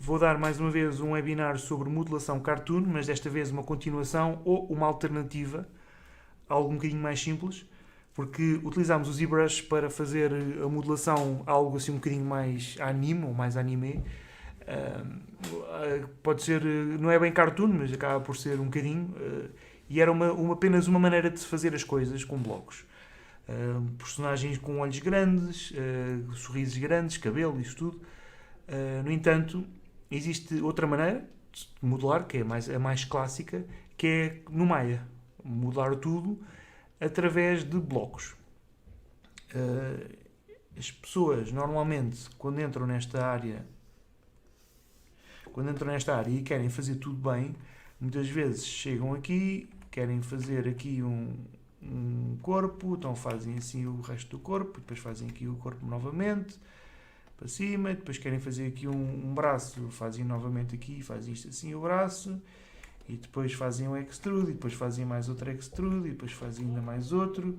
Vou dar mais uma vez um webinar sobre modelação cartoon, mas desta vez uma continuação ou uma alternativa, algo um bocadinho mais simples, porque utilizámos o ZBrush para fazer a modelação algo assim um bocadinho mais anime ou mais anime. Pode ser, não é bem cartoon, mas acaba por ser um bocadinho, e era apenas uma maneira de se fazer as coisas com blocos. Personagens com olhos grandes, sorrisos grandes, cabelo, isso tudo. No entanto, existe outra maneira de modelar, que é a mais clássica, que é no Maya. Modelar tudo através de blocos. As pessoas, normalmente, quando entram nesta área e querem fazer tudo bem, muitas vezes chegam aqui, querem fazer aqui um corpo, então fazem assim o resto do corpo, depois fazem aqui o corpo novamente, para cima, depois querem fazer aqui um braço, fazem novamente aqui, fazem isto assim o braço, e depois fazem um extrude, e depois fazem mais outro extrude, e depois fazem ainda mais outro,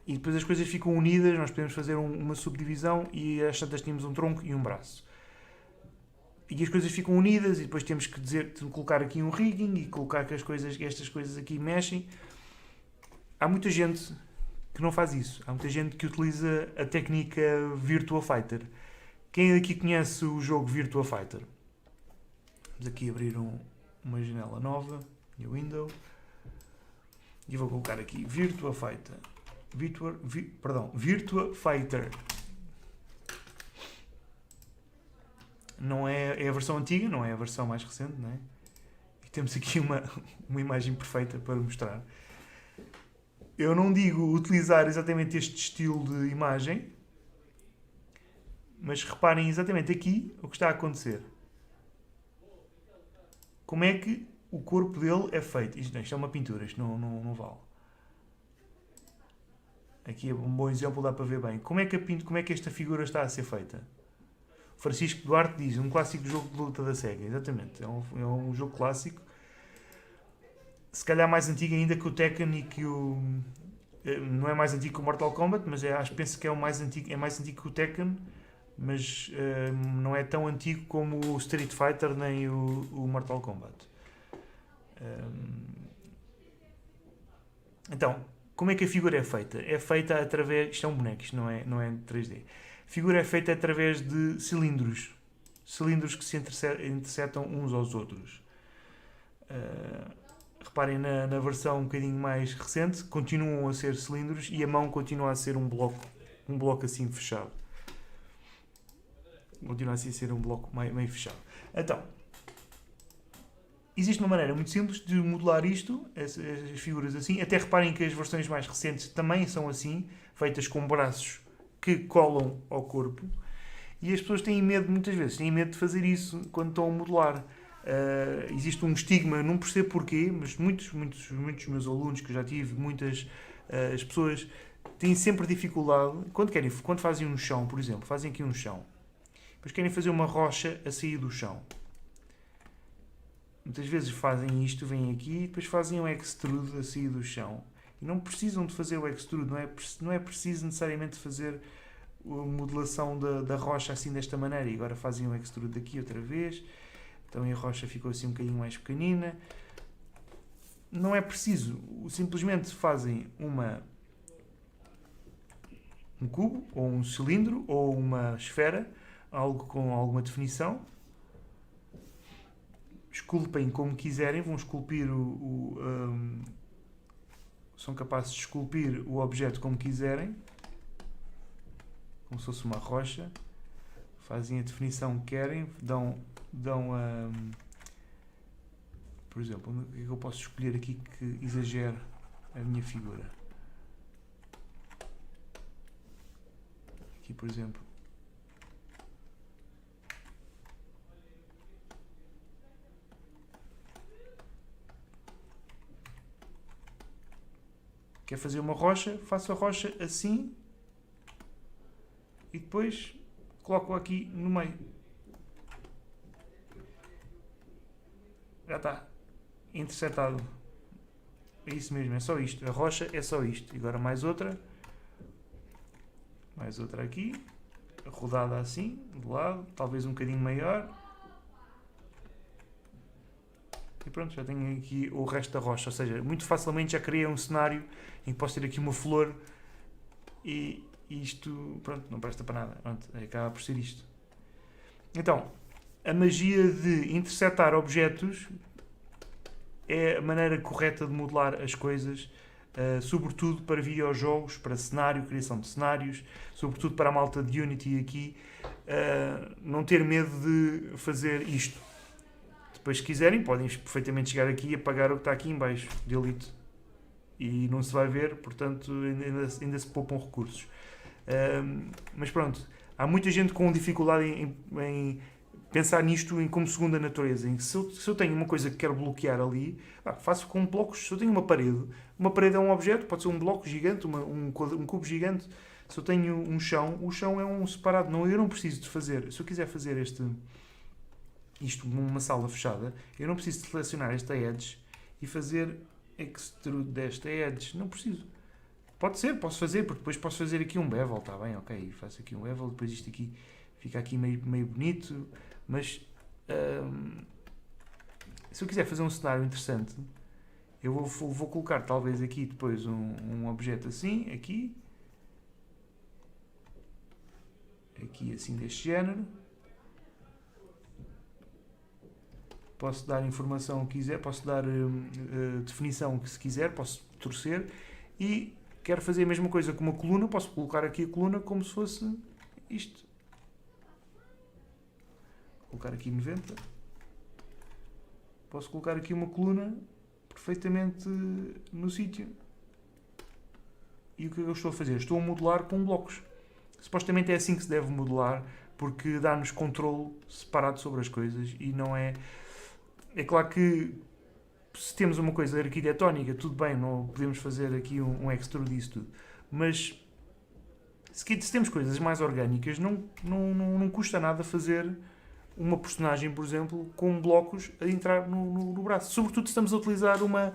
e depois as coisas ficam unidas, nós podemos fazer uma subdivisão, e às tantas temos um tronco e um braço. E as coisas ficam unidas, e depois temos que colocar aqui um rigging, e colocar que estas coisas aqui mexem. Há muita gente que não faz isso. Há muita gente que utiliza a técnica Virtua Fighter. Quem aqui conhece o jogo Virtua Fighter? Vamos aqui abrir uma janela nova, New Window, e vou colocar aqui Virtua Fighter. Virtua Fighter. Não é a versão antiga, não é a versão mais recente, não é? E temos aqui uma imagem perfeita para mostrar. Eu não digo utilizar exatamente este estilo de imagem, mas reparem exatamente aqui o que está a acontecer. Como é que o corpo dele é feito? Isto é uma pintura, isto não vale. Aqui é um bom exemplo, dá para ver bem. Como é que esta figura está a ser feita? Francisco Duarte diz, um clássico jogo de luta da SEGA. Exatamente, é um jogo clássico. Se calhar mais antigo ainda que o Tekken e que o... Não é mais antigo que o Mortal Kombat, mas penso que é mais antigo que o Tekken, mas não é tão antigo como o Street Fighter nem o Mortal Kombat. Então, como é que a figura é feita? É feita através... Isto é um boneco, isto não é 3D. A figura é feita através de cilindros. Cilindros que se interceptam uns aos outros. Reparem na versão um bocadinho mais recente, continuam a ser cilindros e a mão continua a ser um bloco assim fechado. Continua assim a ser um bloco meio fechado. Então, existe uma maneira muito simples de modelar isto, as figuras assim. Até reparem que as versões mais recentes também são assim, feitas com braços que colam ao corpo, e as pessoas têm medo, muitas vezes, de fazer isso quando estão a modelar. Existe um estigma, não percebo porquê, mas muitos meus alunos que eu já tive, as pessoas têm sempre dificuldade, quando fazem um chão, por exemplo, fazem aqui um chão, depois querem fazer uma rocha a sair do chão. Muitas vezes fazem isto, vêm aqui, e depois fazem um extrude a sair do chão. E não precisam de fazer o extrude, não é preciso necessariamente fazer a modelação da rocha assim desta maneira. E agora fazem o extrude aqui outra vez. Então a rocha ficou assim um bocadinho mais pequenina. Não é preciso. Simplesmente fazem um cubo, ou um cilindro, ou uma esfera, algo com alguma definição. Esculpem como quiserem, vão esculpir são capazes de esculpir o objeto como quiserem, como se fosse uma rocha, fazem a definição que querem, dão por exemplo, o que é que eu posso escolher aqui que exagere a minha figura? Aqui, por exemplo, quer fazer uma rocha, faço a rocha assim e depois coloco aqui no meio. Já está interceptado. É isso mesmo, é só isto. A rocha é só isto. E agora mais outra aqui. rodada assim, de lado, talvez um bocadinho maior. E pronto, já tenho aqui o resto da rocha, ou seja, muito facilmente já criei um cenário em que posso ter aqui uma flor e isto, pronto, não presta para nada. Pronto, acaba por ser isto. Então, a magia de intersetar objetos é a maneira correta de modelar as coisas, sobretudo para videojogos, para cenário, criação de cenários, sobretudo para a malta de Unity aqui, não ter medo de fazer isto. Depois, se quiserem, podem perfeitamente chegar aqui e apagar o que está aqui em baixo, delete. E não se vai ver, portanto, ainda se poupam recursos. Mas pronto, há muita gente com dificuldade em pensar nisto como segunda natureza. Em que se eu tenho uma coisa que quero bloquear ali, faço com blocos. Se eu tenho uma parede é um objeto, pode ser um bloco gigante, um cubo gigante. Se eu tenho um chão, o chão é um separado. Não, eu não preciso de fazer. Se eu quiser fazer isto numa sala fechada, eu não preciso de selecionar esta edge e fazer extrude desta edge. Não preciso. Pode ser, posso fazer, porque depois posso fazer aqui um bevel, está bem? Ok, faço aqui um bevel, depois isto aqui fica aqui meio bonito, mas se eu quiser fazer um cenário interessante, eu vou colocar talvez aqui depois um objeto assim, aqui assim deste género. Posso dar informação que quiser, posso dar definição que se quiser, posso torcer e quero fazer a mesma coisa com uma coluna, posso colocar aqui a coluna como se fosse isto. Vou colocar aqui 90. Posso colocar aqui uma coluna perfeitamente no sítio. E o que eu estou a fazer? Estou a modelar com blocos. Supostamente é assim que se deve modelar, porque dá-nos controle separado sobre as coisas e não é... É claro que se temos uma coisa arquitetónica, tudo bem, não podemos fazer aqui um extrude disso tudo. Mas se temos coisas mais orgânicas, não custa nada fazer uma personagem, por exemplo, com blocos a entrar no braço. Sobretudo se estamos a utilizar uma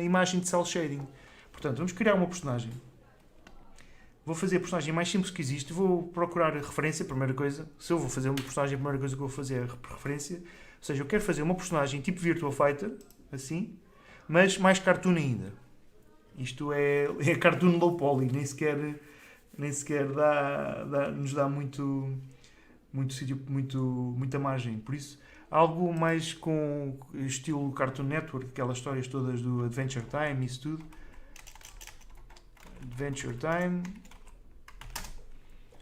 imagem de cel shading. Portanto, vamos criar uma personagem. Vou fazer a personagem mais simples que existe. Vou procurar referência, primeira coisa. Se eu vou fazer uma personagem, a primeira coisa que eu vou fazer é referência. Ou seja, eu quero fazer uma personagem tipo Virtua Fighter, assim, mas mais cartoon ainda. Isto é cartoon low poly, nem sequer nos dá muita margem. Por isso, algo mais com estilo Cartoon Network, aquelas histórias todas do Adventure Time, isso tudo. Adventure Time.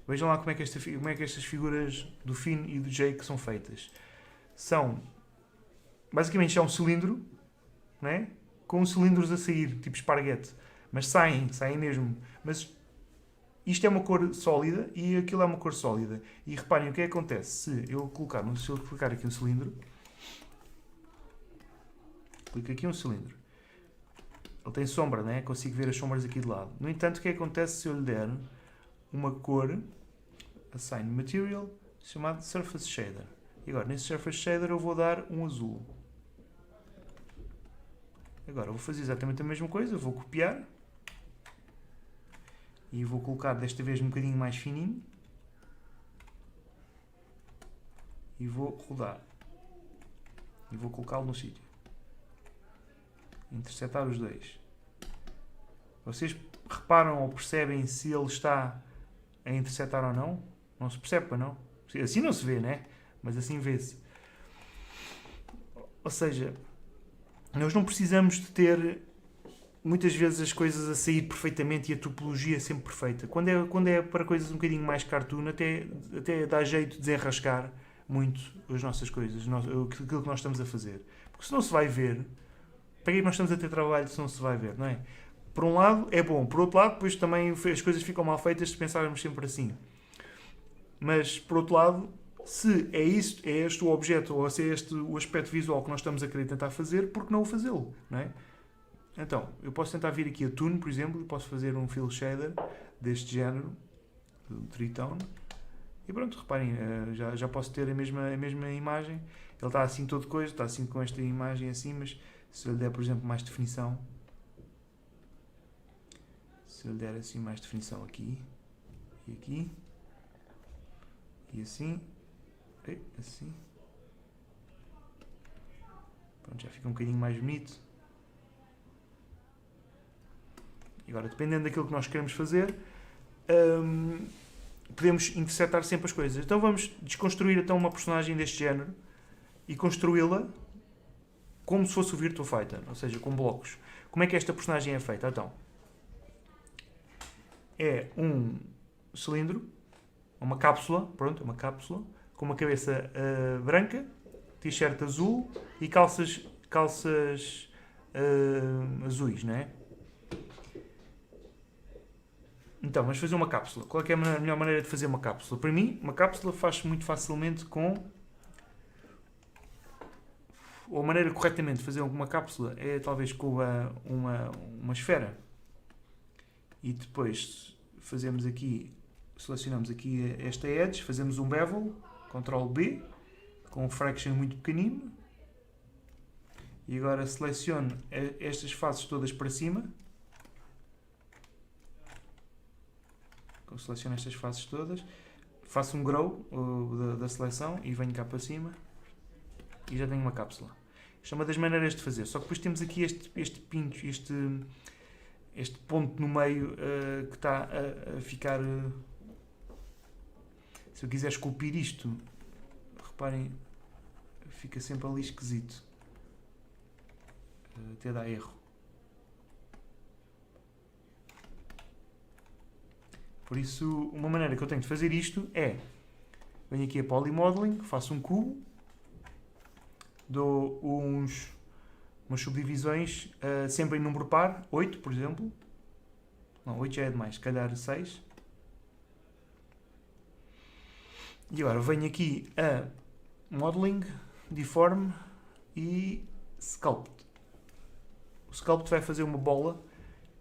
Vejam lá como é que estas figuras do Finn e do Jake são feitas. Basicamente é um cilindro, né? Com cilindros a sair, tipo esparguete. Mas saem mesmo. Mas isto é uma cor sólida e aquilo é uma cor sólida. E reparem o que é que acontece se eu clicar aqui um cilindro. Clico aqui um cilindro. Ele tem sombra, né? Consigo ver as sombras aqui de lado. No entanto, o que é que acontece se eu lhe der uma cor, Assign Material, chamado Surface Shader. E agora, nesse Surface Shader eu vou dar um azul. Agora, eu vou fazer exatamente a mesma coisa. Vou copiar. E vou colocar desta vez um bocadinho mais fininho. E vou rodar. E vou colocá-lo no sítio. Intersetar os dois. Vocês reparam ou percebem se ele está a intersetar ou não? Não se percebe, não? Assim não se vê, né? Mas assim vê-se. Ou seja, nós não precisamos de ter muitas vezes as coisas a sair perfeitamente e a topologia sempre perfeita. Quando é para coisas um bocadinho mais cartoon, até dá jeito de desenrascar muito as nossas coisas, aquilo que nós estamos a fazer. Porque se não se vai ver, para que nós estamos a ter trabalho se não se vai ver, não é? Por um lado é bom, por outro lado depois também as coisas ficam mal feitas se pensarmos sempre assim. Mas por outro lado, se é este o objeto ou se é este o aspecto visual que nós estamos a querer tentar fazer, por que não o fazê-lo, não é? Então, eu posso tentar vir aqui a Tune, por exemplo, e posso fazer um Fill Shader deste género, do Tritone, e pronto, reparem, já posso ter a mesma imagem. Ele está assim todo coisa, está assim com esta imagem assim, mas se eu lhe der, por exemplo, mais definição, se eu lhe der assim mais definição aqui e aqui, e assim, assim. Pronto, já fica um bocadinho mais bonito. E agora, dependendo daquilo que nós queremos fazer, podemos intersetar sempre as coisas. Então vamos desconstruir então uma personagem deste género e construí-la como se fosse o Virtua Fighter, ou seja, com blocos. Como é que esta personagem é feita? Então, é um cilindro, uma cápsula, pronto, uma cápsula, com uma cabeça branca, t-shirt azul e calças azuis, não é? Então, vamos fazer uma cápsula. Qual é que é a melhor maneira de fazer uma cápsula? Para mim, uma cápsula faz-se muito facilmente com... Ou a maneira corretamente de fazer uma cápsula é talvez com uma esfera. E depois fazemos aqui, selecionamos aqui esta edge, fazemos um bevel, Ctrl B, com um fraction muito pequenino. E agora seleciono estas faces todas para cima. Seleciono estas faces todas. Faço um grow da seleção e venho cá para cima. E já tenho uma cápsula. Isto é uma das maneiras de fazer. Só que depois temos aqui este pincho, este ponto no meio que está a ficar... se eu quiser esculpir isto, reparem, fica sempre ali esquisito. Até dá erro. Por isso, uma maneira que eu tenho de fazer isto é... venho aqui a Polymodeling, faço um cubo, dou umas subdivisões, sempre em número par, 8, por exemplo. Não, 8 já é demais, se calhar 6. E agora venho aqui a Modeling, Deform e Sculpt. O Sculpt vai fazer uma bola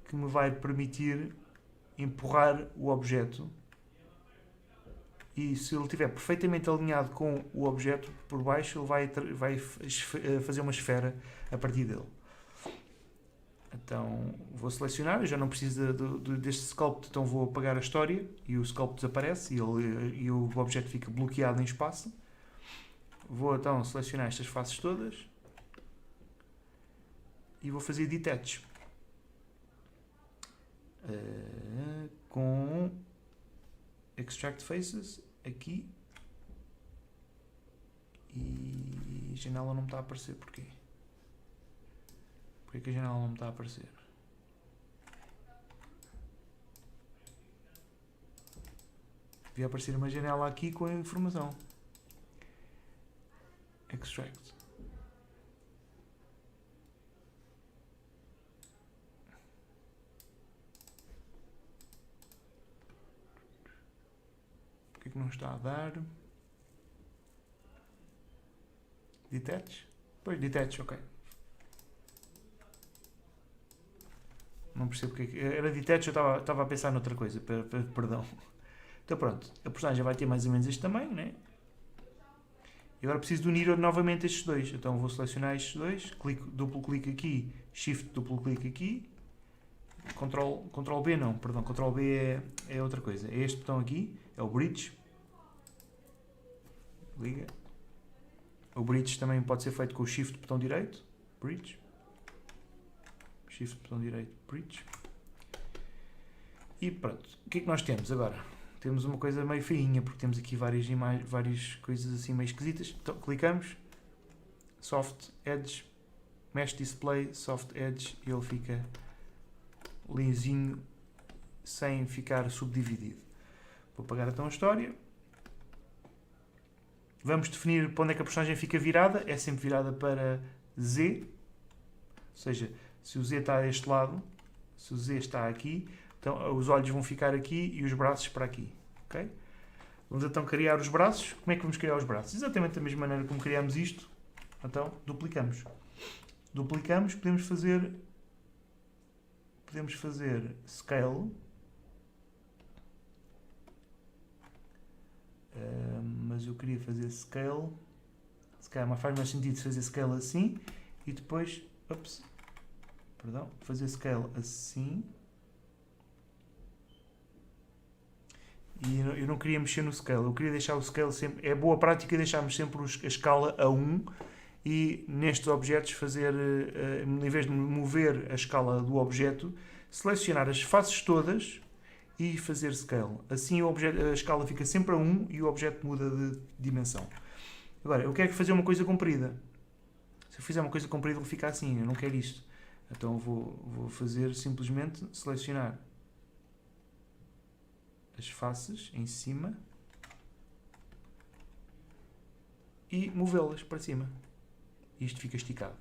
que me vai permitir empurrar o objeto. E se ele estiver perfeitamente alinhado com o objeto por baixo, ele vai fazer uma esfera a partir dele. Então vou selecionar, eu já não preciso deste sculpt, então vou apagar a história e o sculpt desaparece e o objeto fica bloqueado em espaço. Vou então selecionar estas faces todas e vou fazer detach com Extract Faces aqui e a janela não me está a aparecer. Porquê? Porquê que a janela não me está a aparecer? Devia aparecer uma janela aqui com a informação. Extract. Porquê que não está a dar? Detach? Pois, detach, ok. Não percebo porque era detach, eu estava a pensar noutra coisa, perdão. Então pronto, a personagem vai ter mais ou menos este tamanho, né? E agora preciso de unir novamente estes dois. Então vou selecionar estes dois, duplo clique aqui, Shift duplo clique aqui, Ctrl B não, perdão, Ctrl B é outra coisa. É este botão aqui, é o Bridge. Liga. O Bridge também pode ser feito com o Shift botão direito, Bridge. Shift botão direito, Bridge. E pronto, o que é que nós temos agora? Temos uma coisa meio feinha, porque temos aqui várias coisas assim meio esquisitas. Então, clicamos, Soft Edge, Mesh Display, Soft Edge, e ele fica lisinho, sem ficar subdividido. Vou apagar então a história. Vamos definir para onde é que a personagem fica virada. É sempre virada para Z. Ou seja, se o Z está a este lado, se o Z está aqui, então os olhos vão ficar aqui e os braços para aqui. Okay? Vamos então criar os braços. Como é que vamos criar os braços? Exatamente da mesma maneira como criamos isto. Então, duplicamos. Duplicamos, podemos fazer scale. Mas eu queria fazer scale. Se calhar faz mais sentido fazer scale assim e depois, fazer scale assim. E eu não queria mexer no scale, eu queria deixar o scale sempre. É boa prática deixarmos sempre a escala a 1 e nestes objetos fazer, em vez de mover a escala do objeto, selecionar as faces todas e fazer scale. Assim a escala fica sempre a 1 e o objeto muda de dimensão. Agora, eu quero fazer uma coisa comprida. Se eu fizer uma coisa comprida, ele fica assim. Eu não quero isto. Então vou fazer simplesmente selecionar as faces em cima e movê-las para cima. Isto fica esticado.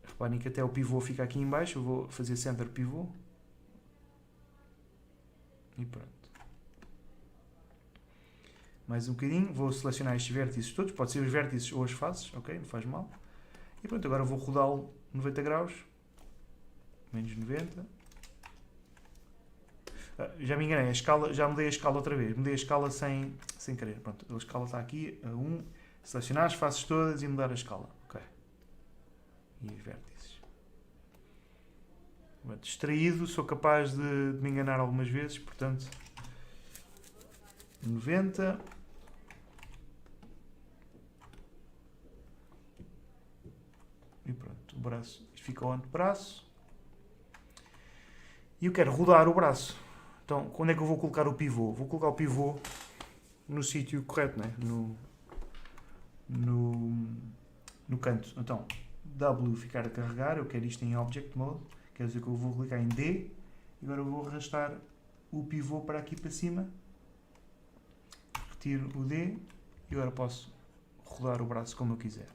Reparem que até o pivô fica aqui em baixo. Eu vou fazer center pivô. E pronto. Mais um bocadinho. Vou selecionar estes vértices todos. Pode ser os vértices ou as faces. Ok, não faz mal. E pronto, agora vou rodá-lo 90 graus. Menos 90. Já me enganei. Já mudei a escala outra vez. Mudei a escala sem querer. Pronto, a escala está aqui. A 1. Selecionar as faces todas e mudar a escala. Ok. E os vértices. Distraído, sou capaz de me enganar algumas vezes, portanto 90. E pronto, o braço, isto fica o antebraço. E eu quero rodar o braço. Então, quando é que eu vou colocar o pivô? Vou colocar o pivô no sítio correto, né? No canto. Então, W ficar a carregar, eu quero isto em Object Mode. Quer dizer que eu vou clicar em D e agora eu vou arrastar o pivô para aqui para cima. Retiro o D e agora posso rodar o braço como eu quiser.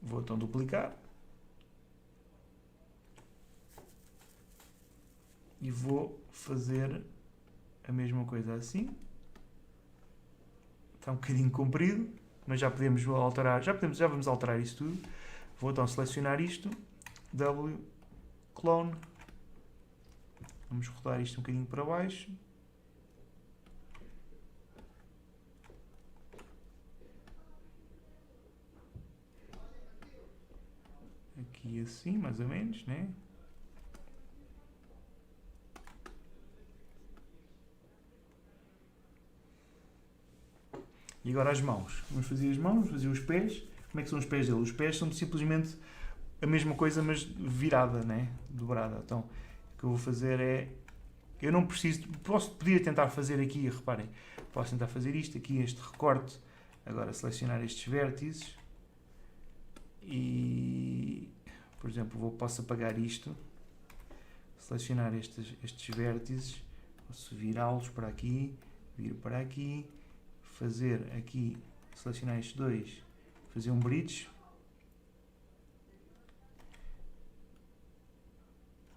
Vou então duplicar. E vou fazer a mesma coisa assim. Está um bocadinho comprido, mas já podemos alterar, já vamos alterar isso tudo. Vou então selecionar isto. W, clone, vamos rodar isto um bocadinho para baixo, aqui assim, mais ou menos, né? E agora as mãos, vamos fazer as mãos, fazer os pés. Como é que são os pés dele? Os pés são simplesmente a mesma coisa, mas virada, né? Dobrada. Então, o que eu vou fazer é... Eu não preciso... Podia tentar fazer aqui, reparem. Posso tentar fazer isto, aqui este recorte. Agora, selecionar estes vértices. E... Por exemplo, posso apagar isto. Selecionar estes vértices. Posso virá-los para aqui. Vir para aqui. Fazer aqui... Selecionar estes dois. Fazer um bridge.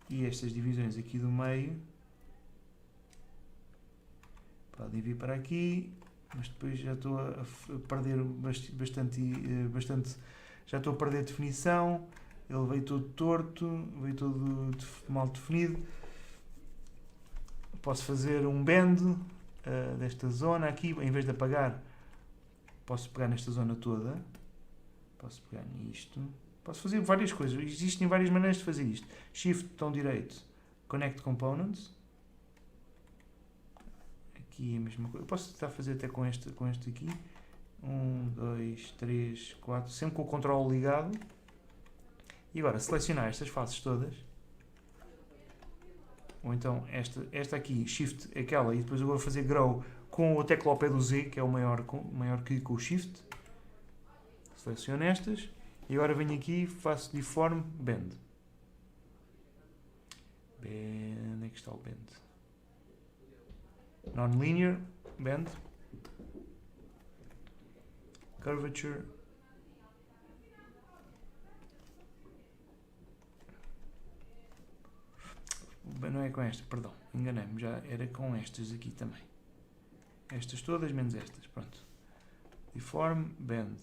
E estas divisões aqui do meio podem vir para aqui, mas depois já estou a perder bastante, já estou a perder definição. Ele veio todo torto, veio todo mal definido. Posso fazer um bend desta zona aqui, em vez de apagar, posso pegar nesta zona toda, posso pegar nisto. Posso fazer várias coisas. Existem várias maneiras de fazer isto. Shift, botão direito, Connect Components. Aqui a mesma coisa. Eu posso tentar fazer até com este aqui. 1, 2, 3, 4. Sempre com o controle ligado. E agora, selecionar estas faces todas. Ou então esta aqui, Shift, aquela. E depois eu vou fazer Grow com a tecla ao pé do Z, que é o maior que com o Shift. Seleciono estas. E agora venho aqui e faço Deform Bend. Onde é que está o Bend? Non-Linear Bend. Curvature. Não é com esta, perdão. Enganei-me, já era com estas aqui também. Estas todas menos estas, pronto. Deform Bend.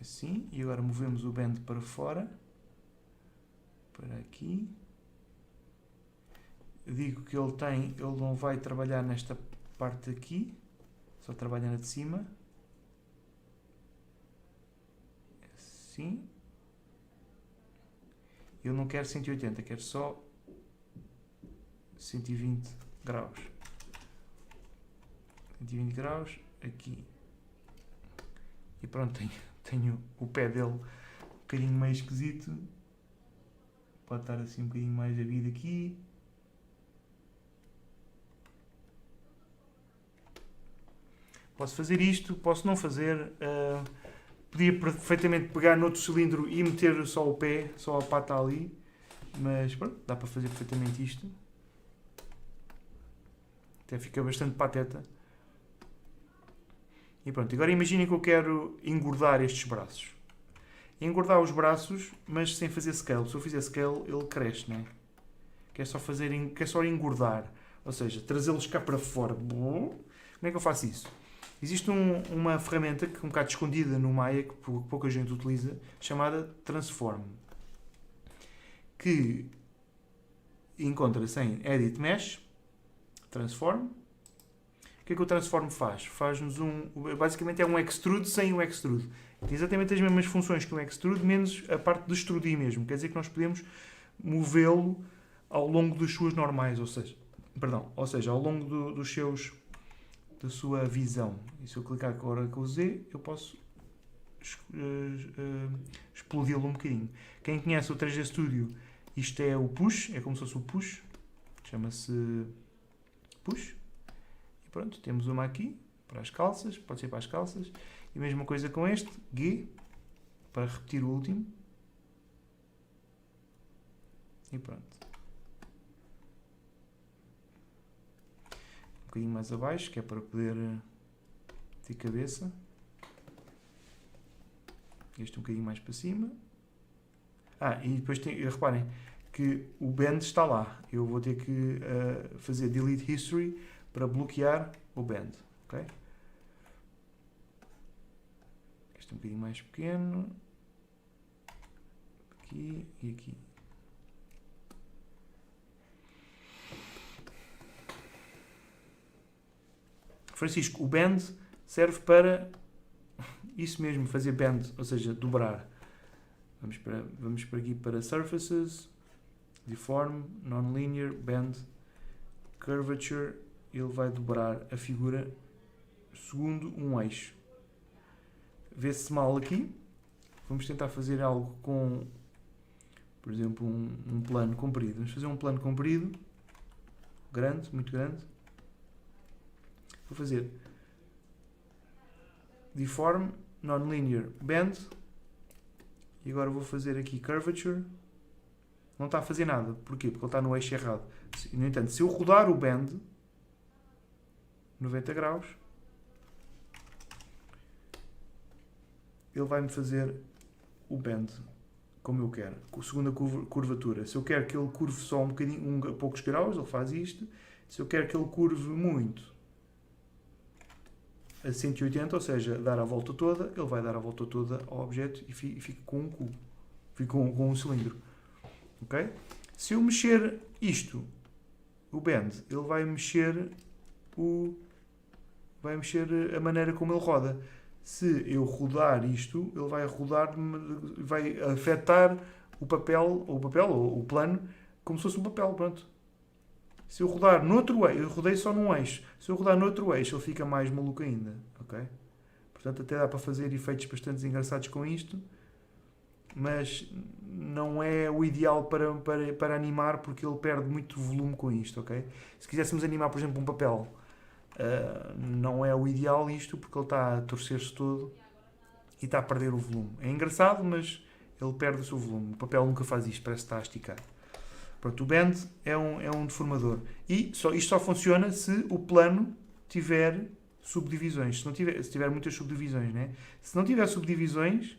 Assim, e agora movemos o bend para fora, para aqui. Eu digo que ele não vai trabalhar nesta parte aqui, só trabalha na de cima. assim. Eu não quero 180, quero só 120 graus. 120 graus aqui. E pronto, tenho o pé dele um bocadinho meio esquisito. Pode estar assim um bocadinho mais a vida aqui. Posso fazer isto, posso não fazer. Podia perfeitamente pegar noutro cilindro e meter só o pé, só a pata ali. Mas pronto, dá para fazer perfeitamente isto. Até fica bastante pateta. E pronto, agora imaginem que eu quero engordar estes braços. Engordar os braços, mas sem fazer scale. Se eu fizer scale, ele cresce, não é? Quer só engordar. Ou seja, trazê-los cá para fora. Como é que eu faço isso? Existe uma ferramenta que é um bocado escondida no Maya, que pouca gente utiliza, chamada Transform. Que encontra-se em Edit Mesh, Transform. O que é que o Transform faz? Faz-nos basicamente é um extrude sem o extrude. Tem exatamente as mesmas funções que um extrude, menos a parte de extrudir mesmo. Quer dizer que nós podemos movê-lo ao longo das suas normais, ou seja, ao longo da sua visão. E se eu clicar agora com o Z, eu posso explodi-lo um bocadinho. Quem conhece o 3D Studio, isto é o Push, é como se fosse o Push. Chama-se Push. E pronto, temos uma aqui para as calças, pode ser para as calças. E a mesma coisa com este, G, para repetir o último. E pronto. Um bocadinho mais abaixo, que é para poder ter cabeça. Este um bocadinho mais para cima. E depois reparem que o bend está lá. Eu vou ter que fazer delete history para bloquear o bend. Okay? Este um bocadinho mais pequeno. Aqui e aqui. Francisco, o bend serve para isso mesmo, fazer bend, ou seja, dobrar. Vamos para aqui para Surfaces, Deform, Nonlinear, Bend, Curvature. Ele vai dobrar a figura segundo um eixo. Vê-se mal aqui. Vamos tentar fazer algo com, por exemplo, um plano comprido. Vamos fazer um plano comprido, grande, muito grande. Vou fazer Deform, Nonlinear, Bend. E agora vou fazer aqui Curvature. Não está a fazer nada. Porquê? Porque ele está no eixo errado. No entanto, se eu rodar o Bend 90 graus, ele vai-me fazer o Bend como eu quero. Segundo a curvatura. Se eu quero que ele curve só um bocadinho, a poucos graus, ele faz isto. Se eu quero que ele curve muito, a 180, ou seja, dar a volta toda, ele vai dar a volta toda ao objeto e fica com um cubo. Fica com um cilindro. Ok? Se eu mexer isto, o bend, ele vai mexer a maneira como ele roda. Se eu rodar isto, ele vai afetar o papel ou o plano como se fosse um papel, pronto. Se eu rodar noutro eixo, eu rodei só num eixo. Se eu rodar noutro eixo, ele fica mais maluco ainda, ok? Portanto, até dá para fazer efeitos bastante engraçados com isto, mas não é o ideal para animar, porque ele perde muito volume com isto, ok? Se quiséssemos animar, por exemplo, um papel, não é o ideal isto, porque ele está a torcer-se todo e está a perder o volume. É engraçado, mas ele perde o seu volume. O papel nunca faz isto, parece que está a esticar. Pronto, o bend é um deformador. E isto só funciona se o plano tiver subdivisões. Se tiver muitas subdivisões, né? Se não tiver subdivisões,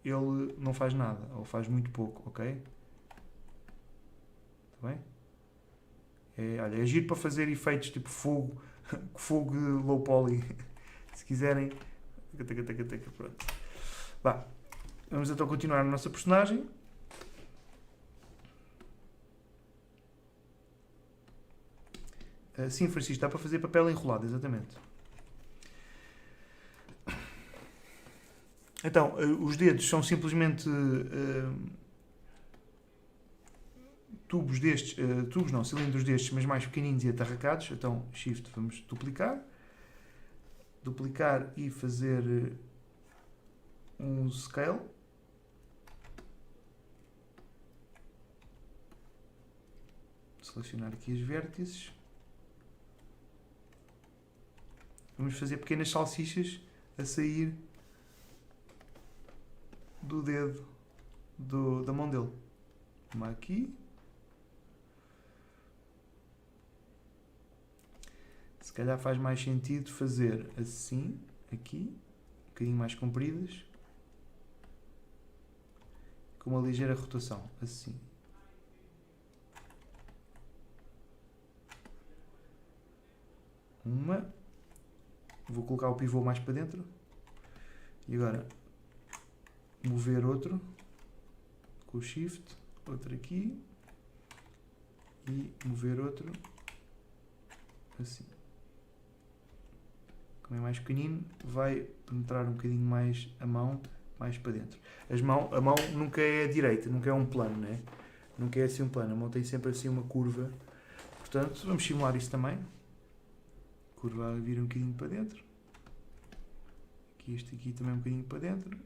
ele não faz nada. Ou faz muito pouco, ok? Está bem? É giro para fazer efeitos tipo fogo low poly. Se quiserem. Pronto. Vá. Vamos então continuar a nossa personagem. Sim, Francisco, dá para fazer papel enrolado, exatamente. Então, os dedos são simplesmente tubos destes, tubos não, cilindros destes, mas mais pequeninos e atarracados. Então, Shift, vamos duplicar. Duplicar e fazer um scale. Selecionar aqui os vértices. Vamos fazer pequenas salsichas a sair do dedo da mão dele. Uma aqui. Se calhar faz mais sentido fazer assim, aqui, um bocadinho mais compridas, com uma ligeira rotação, assim. Uma. Vou colocar o pivô mais para dentro. E agora, mover outro, com o Shift, outro aqui, e mover outro, assim. Como é mais pequenino, vai penetrar um bocadinho mais a mão, mais para dentro. A mão nunca é direita, nunca é um plano, né? Nunca é assim um plano. A mão tem sempre assim uma curva. Portanto, vamos simular isso também. A curva a vir um bocadinho para dentro. Aqui, este aqui também um bocadinho para dentro.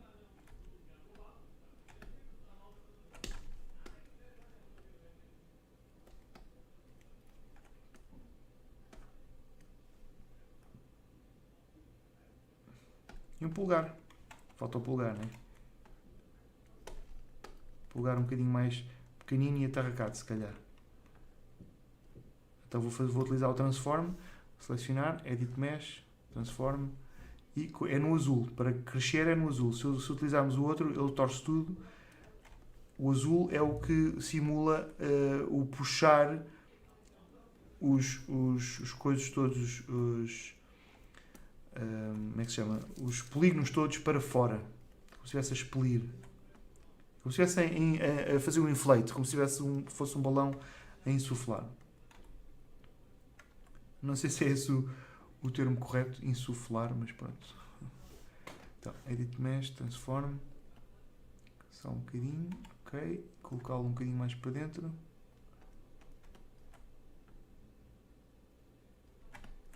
E um polegar. Falta o polegar, né? Polegar um bocadinho mais pequenino e atarracado, se calhar. Então vou utilizar o Transform, selecionar, Edit Mesh, Transform, e é no azul. Para crescer é no azul. Se utilizarmos o outro, ele torce tudo. O azul é o que simula o puxar os coisas todos, como é que se chama? Os polígonos todos para fora. Como se estivesse a expelir. Como se estivesse a fazer um inflate. Como se fosse um balão a insuflar. Não sei se é esse o termo correto, insuflar, mas pronto. Então, Edit Mesh, Transform. Só um bocadinho. Ok. Colocá-lo um bocadinho mais para dentro.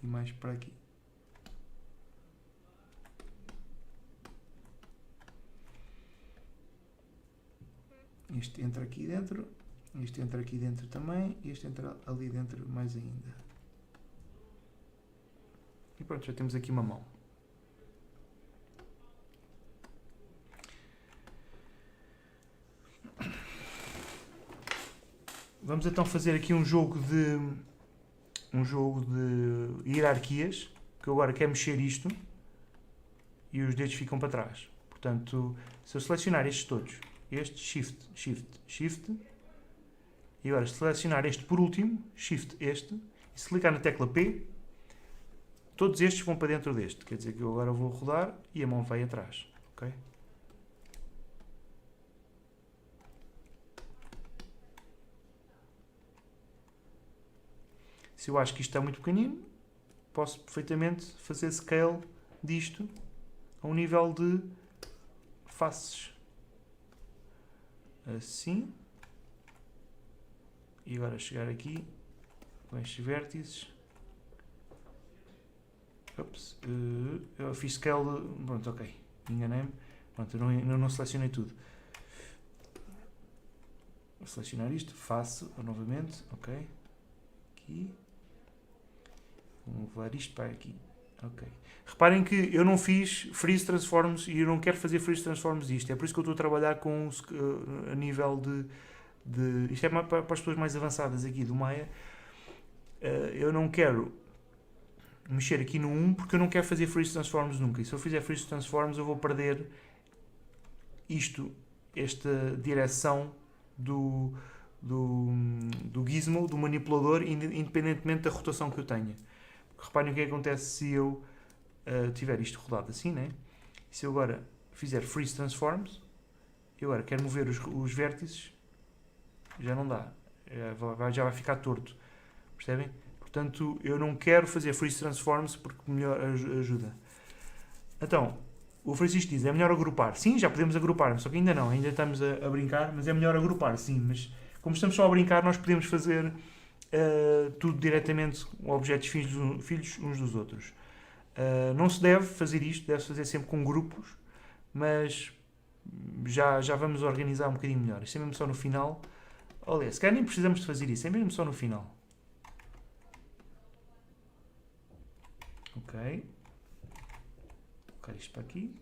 E mais para aqui. Este entra aqui dentro, este entra aqui dentro também, este entra ali dentro mais ainda. E pronto, já temos aqui uma mão. Vamos então fazer aqui um jogo de hierarquias, que eu agora quero mexer isto e os dedos ficam para trás. Portanto, se eu selecionar estes todos, este, Shift, Shift, Shift, e agora selecionar este por último, Shift este, e se clicar na tecla P, todos estes vão para dentro deste. Quer dizer que eu agora vou rodar e a mão vai atrás. Okay? Se eu acho que isto está muito pequenino, posso perfeitamente fazer scale disto a um nível de faces. Assim. E agora chegar aqui com estes vértices. Ups, eu fiz scale. Pronto, ok. Enganei-me. Pronto, eu não selecionei tudo. Vou selecionar isto. Faço novamente. Ok. Aqui. Vou levar isto para aqui. Ok. Reparem que eu não fiz Freeze Transforms e eu não quero fazer Freeze Transforms disto. É por isso que eu estou a trabalhar com a nível de... Isto é para as pessoas mais avançadas aqui do Maya. Eu não quero mexer aqui no 1 porque eu não quero fazer Freeze Transforms nunca. E se eu fizer Freeze Transforms eu vou perder esta direção do gizmo, do manipulador, independentemente da rotação que eu tenha. Reparem o que acontece se eu tiver isto rodado assim, né? Se eu agora fizer Freeze Transforms, eu agora quero mover os vértices, já não dá. Já vai ficar torto. Percebem? Portanto, eu não quero fazer Freeze Transforms porque melhor ajuda. Então, O Francisco diz, é melhor agrupar. Sim, já podemos agrupar, só que ainda não, ainda estamos a brincar, mas é melhor agrupar, sim. Mas como estamos só a brincar, nós podemos fazer tudo diretamente com objetos filhos uns dos outros. Não se deve fazer isto, deve-se fazer sempre com grupos, mas já vamos organizar um bocadinho melhor. Isto é mesmo só no final. Olha, se calhar nem precisamos de fazer isso, é mesmo só no final. Ok. Vou colocar isto para aqui.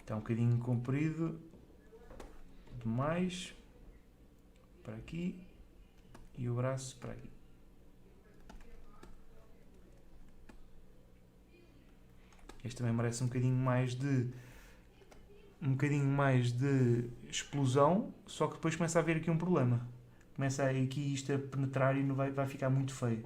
Está um bocadinho comprido demais. Para aqui. E o braço para aqui. Este também merece um bocadinho mais de explosão, só que depois começa a haver aqui um problema. Começa aqui isto a penetrar e não vai ficar muito feio.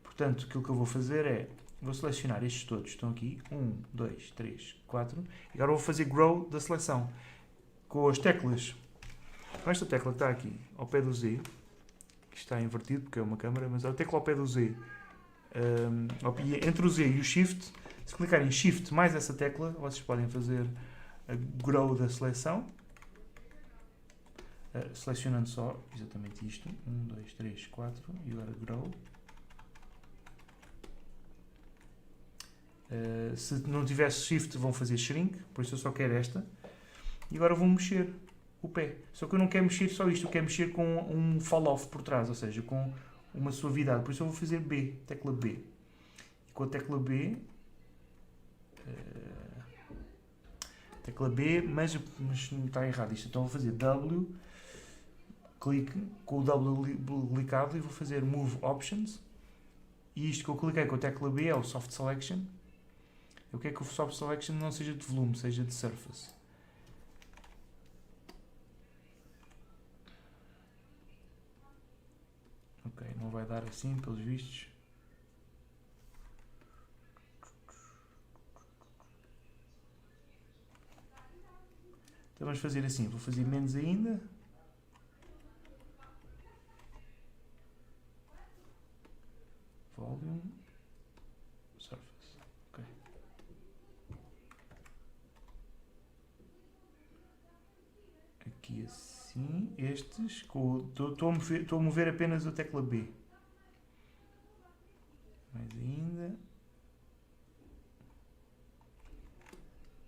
Portanto, aquilo que eu vou fazer é, vou selecionar estes todos, estão aqui, 1, 2, 3, 4, e agora vou fazer Grow da seleção. Com as teclas, com esta tecla que está aqui, ao pé do Z, que está invertido porque é uma câmera, mas a tecla ao pé do Z, entre o Z e o Shift, se clicarem em Shift mais essa tecla, vocês podem fazer a Grow da seleção, selecionando só exatamente isto, 1, 2, 3, 4, e agora Grow. Se não tivesse Shift vão fazer Shrink, por isso eu só quero esta. E agora vou mexer o pé. Só que eu não quero mexer só isto, eu quero mexer com um fall-off por trás, ou seja, com uma suavidade. Por isso eu vou fazer B, tecla B. E com a tecla B, mas não está errado isto. Então vou fazer W, clique com o W clicado e vou fazer Move Options. E isto que eu cliquei com a tecla B é o Soft Selection. Eu quero que o Soft Selection não seja de volume, seja de Surface. Ok, não vai dar assim, pelos vistos. Então vamos fazer assim, vou fazer menos ainda. Volume. Surface. Ok. Aqui assim, estes, estou a mover apenas a tecla B. Mais ainda.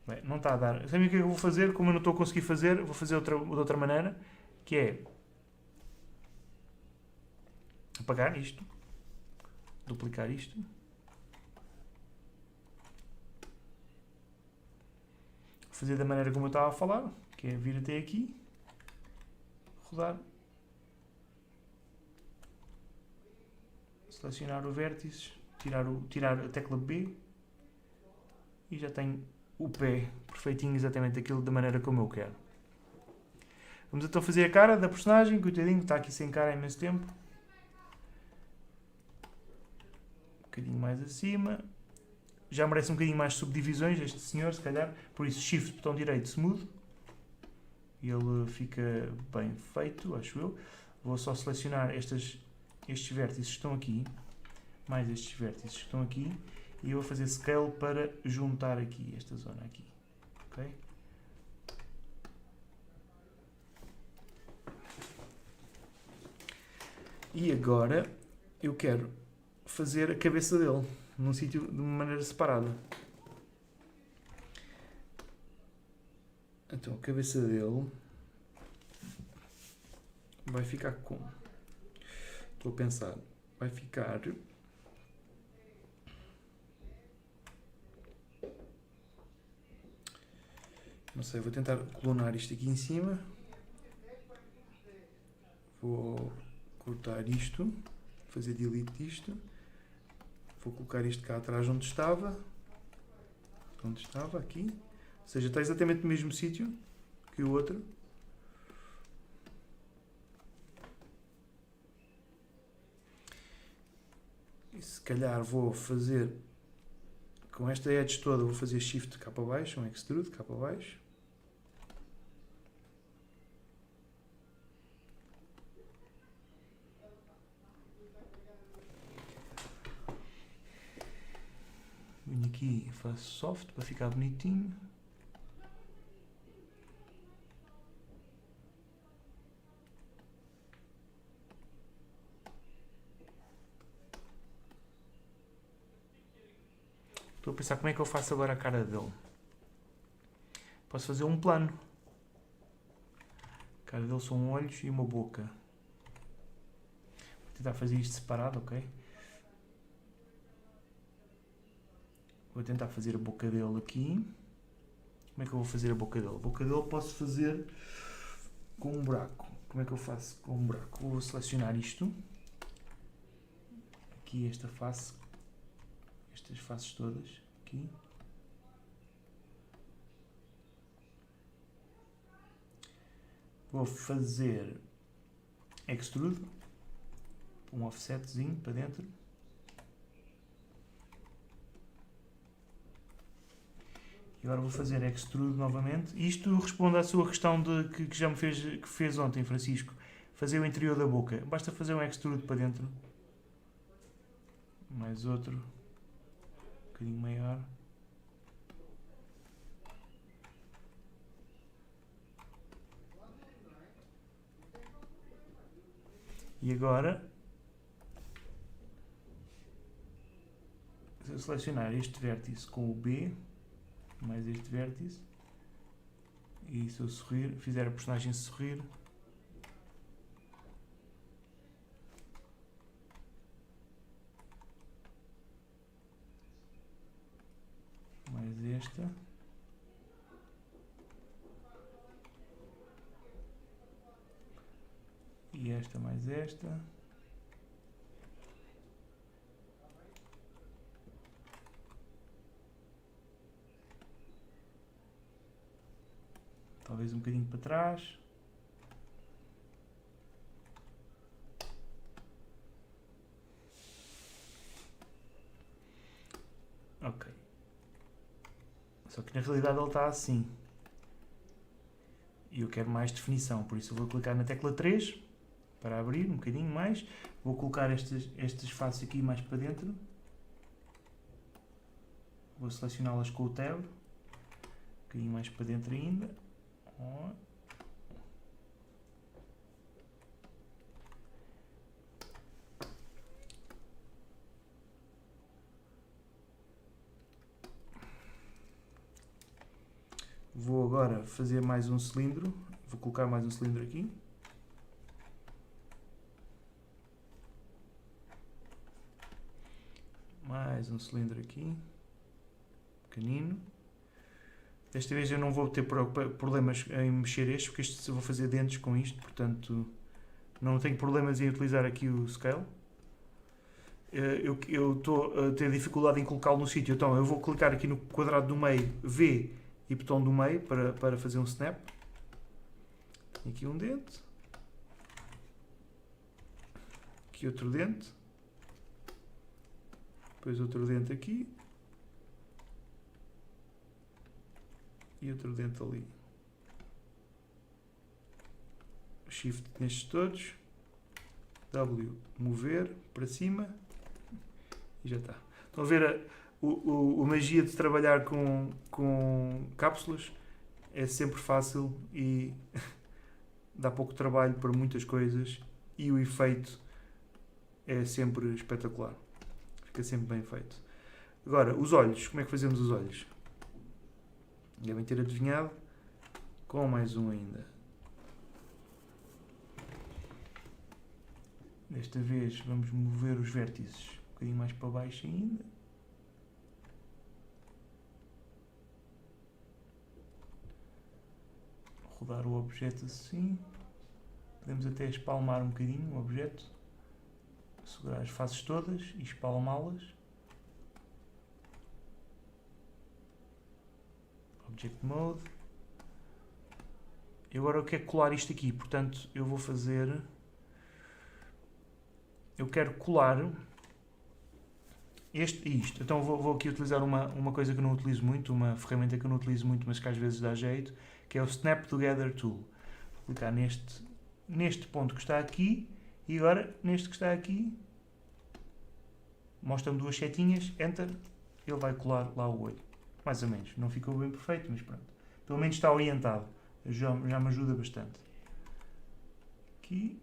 Bem, não está a dar. Sabe o que é que eu vou fazer? Como eu não estou a conseguir fazer, vou fazer de outra maneira, que é apagar isto, duplicar isto, fazer da maneira como eu estava a falar, que é vir até aqui, rodar, selecionar o vértice, tirar a tecla B e já tenho o pé perfeitinho, exatamente aquilo da maneira como eu quero. Vamos então fazer a cara da personagem, coitadinho, está aqui sem cara há imenso tempo. Um bocadinho mais acima. Já merece um bocadinho mais subdivisões este senhor, se calhar. Por isso, Shift, botão direito, Smooth. E ele fica bem feito, acho eu. Vou só selecionar estes vértices que estão aqui. Mais estes vértices que estão aqui. E eu vou fazer Scale para juntar aqui, esta zona aqui. Ok? E agora eu quero fazer a cabeça dele num sítio de uma maneira separada. Então a cabeça dele vai ficar como? Estou a pensar. Vai ficar... Não sei, vou tentar clonar isto aqui em cima. Vou cortar isto, fazer delete disto. Vou colocar isto cá atrás onde estava. Onde estava, aqui. Ou seja, está exatamente no mesmo sítio que o outro. E se calhar vou fazer... Com esta edge toda vou fazer Shift cá para baixo, um Extrude cá para baixo. Venho aqui e faço soft para ficar bonitinho. Estou a pensar como é que eu faço agora a cara dele. Posso fazer um plano. A cara dele são olhos e uma boca. Vou tentar fazer isto separado, ok? Vou tentar fazer a boca dele aqui. Como é que eu vou fazer a boca dele? A boca dele posso fazer com um buraco. Como é que eu faço com um buraco? Vou selecionar isto. Aqui esta face. Estas faces todas. Aqui. Vou fazer extrude. Um offsetzinho para dentro. E agora vou fazer extrude novamente. Isto responde à sua questão que já me fez ontem, Francisco. Fazer o interior da boca. Basta fazer um extrude para dentro. Mais outro. Um bocadinho maior. E agora, se eu selecionar este vértice com o B, mais este vértice, e se eu sorrir, fizer a personagem sorrir, mais esta, e esta mais esta, talvez um bocadinho para trás. Ok. Só que na realidade ele está assim. E eu quero mais definição, por isso eu vou clicar na tecla 3 para abrir um bocadinho mais. Vou colocar estas faces aqui mais para dentro. Vou selecioná-las com o tab. Um bocadinho mais para dentro ainda. Vou agora fazer mais um cilindro. Vou colocar mais um cilindro aqui. Mais um cilindro aqui. Pequenino. Desta vez eu não vou ter problemas em mexer estes, porque eu vou fazer dentes com isto, portanto não tenho problemas em utilizar aqui o scale. Eu estou a ter dificuldade em colocá-lo no sítio, então eu vou clicar aqui no quadrado do meio, V e botão do meio para fazer um snap. Tenho aqui um dente. Aqui outro dente. Depois outro dente aqui. E outro dente ali. Shift nestes todos. W, mover para cima. E já está. Estão a ver a magia de trabalhar com cápsulas? É sempre fácil e dá pouco trabalho para muitas coisas. E o efeito é sempre espetacular. Fica sempre bem feito. Agora, os olhos. Como é que fazemos os olhos? Devem ter adivinhado. Com mais um ainda. Desta vez vamos mover os vértices um bocadinho mais para baixo ainda. Rodar o objeto assim. Podemos até espalmar um bocadinho o objeto. Segurar as faces todas e espalmá-las. Object Mode. E agora eu quero colar isto aqui, portanto eu vou fazer... Eu quero colar este e isto. Então vou aqui utilizar uma coisa que eu não utilizo muito, uma ferramenta que eu não utilizo muito, mas que às vezes dá jeito, que é o Snap Together Tool. Vou clicar neste ponto que está aqui e agora neste que está aqui. Mostra-me duas setinhas, Enter. ele vai colar lá o olho. Mais ou menos. Não ficou bem perfeito, mas pronto. Pelo menos está orientado. Já me ajuda bastante. Aqui.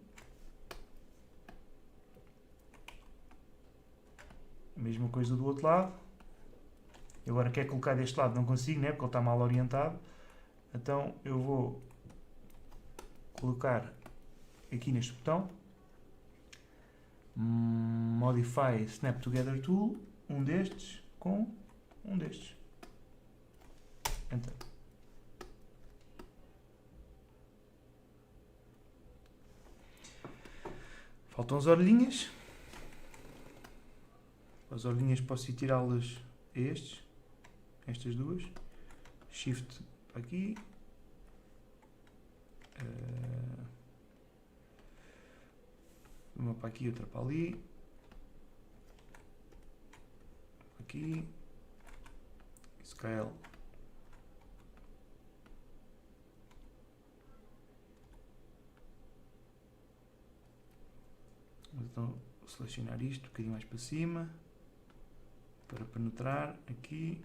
Mesma coisa do outro lado. Eu agora quero colocar deste lado, não consigo, né? Porque ele está mal orientado. Então eu vou colocar aqui neste botão. Modify Snap Together Tool. Um destes com um destes. Enter. Faltam as orelhinhas. As orelhinhas posso ir tirá-las a estes. Estas duas. Shift para aqui. Uma para aqui, outra para ali. Aqui. Scale. Então, selecionar isto um bocadinho mais para cima. Para penetrar aqui.